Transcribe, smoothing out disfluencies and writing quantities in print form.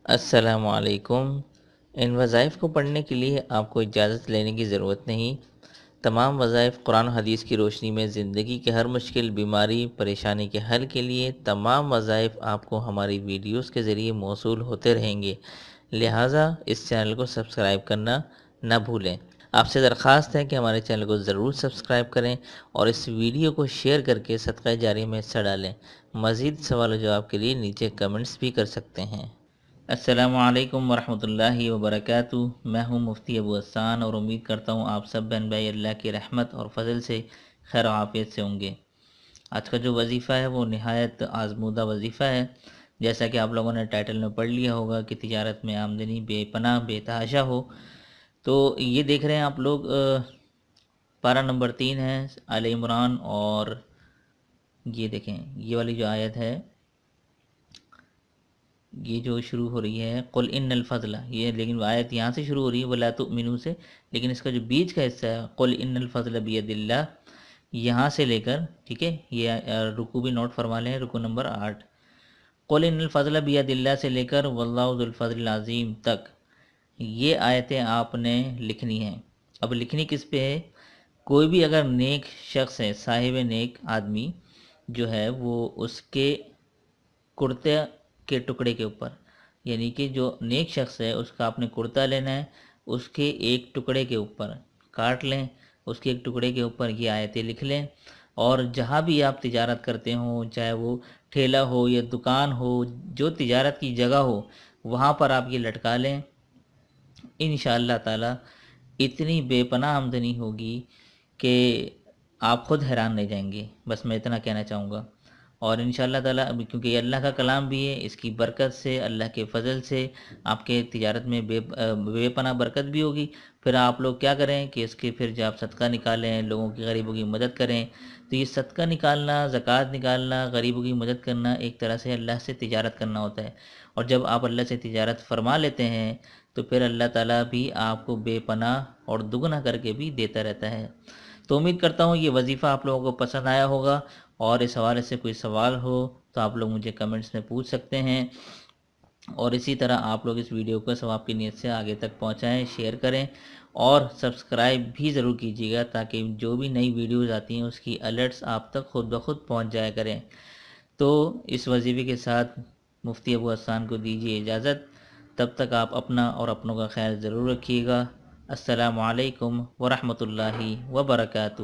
السلام علیکم۔ ان وظائف کو پڑھنے کے لیے آپ کو اجازت لینے کی ضرورت نہیں۔ تمام وظائف قرآن و حدیث کی روشنی میں زندگی کے ہر مشکل، بیماری، پریشانی کے حل کے لیے تمام وظائف آپ کو ہماری ویڈیوز کے ذریعے موصول ہوتے رہیں گے، لہٰذا اس چینل کو سبسکرائب کرنا نہ بھولیں۔ آپ سے درخواست ہے کہ ہمارے چینل کو ضرور سبسکرائب کریں اور اس ویڈیو کو شیئر کر کے صدقہ جاری میں حصہ ڈالیں۔ مزید سوال و جواب کے لیے نیچے کمنٹس بھی کر سکتے ہیں۔ السلام علیکم ورحمۃ اللہ وبرکاتہ۔ میں ہوں مفتی ابو حسان اور امید کرتا ہوں آپ سب بہن بھائی اللہ کی رحمت اور فضل سے خیر و عافیت سے ہوں گے۔ آج کا جو وظیفہ ہے وہ نہایت آزمودہ وظیفہ ہے، جیسا کہ آپ لوگوں نے ٹائٹل میں پڑھ لیا ہوگا کہ تجارت میں آمدنی بے پناہ بے تحاشا ہو۔ تو یہ دیکھ رہے ہیں آپ لوگ، پارہ نمبر 3 ہے آل عمران، اور یہ دیکھیں یہ والی جو آیت ہے، یہ جو شروع ہو رہی ہے قل ان الفضل، یہ لیکن آیت یہاں سے شروع ہو رہی ہے ولا تؤمنوا سے، لیکن اس کا جو بیچ کا حصہ ہے قل ان الفضل بید اللہ، یہاں سے لے کر، ٹھیک ہے، یہ رکوع بھی نوٹ فرما لیں، رکوع نمبر 8، قل ان الفضل بید اللہ سے لے کر واللہ ذو الفضل العظیم تک، یہ آیتیں آپ نے لکھنی ہیں۔ اب لکھنی کس پہ ہے؟ کوئی بھی اگر نیک شخص ہے، صاحب نیک آدمی جو ہے، وہ اس کے کرتے کے ٹکڑے کے اوپر، یعنی کہ جو نیک شخص ہے اس کا آپ نے کرتا لینا ہے، اس کے ایک ٹکڑے کے اوپر کاٹ لیں، اس کے ایک ٹکڑے کے اوپر یہ آیتیں لکھ لیں، اور جہاں بھی آپ تجارت کرتے ہوں، چاہے وہ ٹھیلا ہو یا دکان ہو، جو تجارت کی جگہ ہو، وہاں پر آپ یہ لٹکا لیں۔ انشاءاللہ تعالی اتنی بے پناہ آمدنی ہوگی کہ آپ خود حیران رہ جائیں گے، بس میں اتنا کہنا چاہوں گا۔ اور انشاءاللہ تعالیٰ کیونکہ یہ اللہ کا کلام بھی ہے، اس کی برکت سے، اللہ کے فضل سے آپ کے تجارت میں بے پناہ برکت بھی ہوگی۔ پھر آپ لوگ کیا کریں کہ اس کے پھر جب آپ صدقہ نکالیں، لوگوں کی غریبوں کی مدد کریں، تو یہ صدقہ نکالنا، زکوٰۃ نکالنا، غریبوں کی مدد کرنا ایک طرح سے اللہ سے تجارت کرنا ہوتا ہے، اور جب آپ اللہ سے تجارت فرما لیتے ہیں تو پھر اللہ تعالیٰ بھی آپ کو بے پناہ اور دگنا کر کے بھی دیتا رہتا ہے۔ تو امید کرتا ہوں یہ وظیفہ آپ لوگوں کو پسند آیا ہوگا، اور اس حوالے سے کوئی سوال ہو تو آپ لوگ مجھے کمنٹس میں پوچھ سکتے ہیں، اور اسی طرح آپ لوگ اس ویڈیو کو ثواب کی نیت سے آگے تک پہنچائیں، شیئر کریں، اور سبسکرائب بھی ضرور کیجیے گا تاکہ جو بھی نئی ویڈیوز آتی ہیں اس کی الرٹس آپ تک خود بخود پہنچ جایا کریں۔ تو اس وظیفے کے ساتھ مفتی ابو حسان کو دیجیے اجازت، تب تک آپ اپنا اور اپنوں کا خیال ضرور رکھیے گا۔ السلام علیکم ورحمۃ اللہ وبرکاتہ۔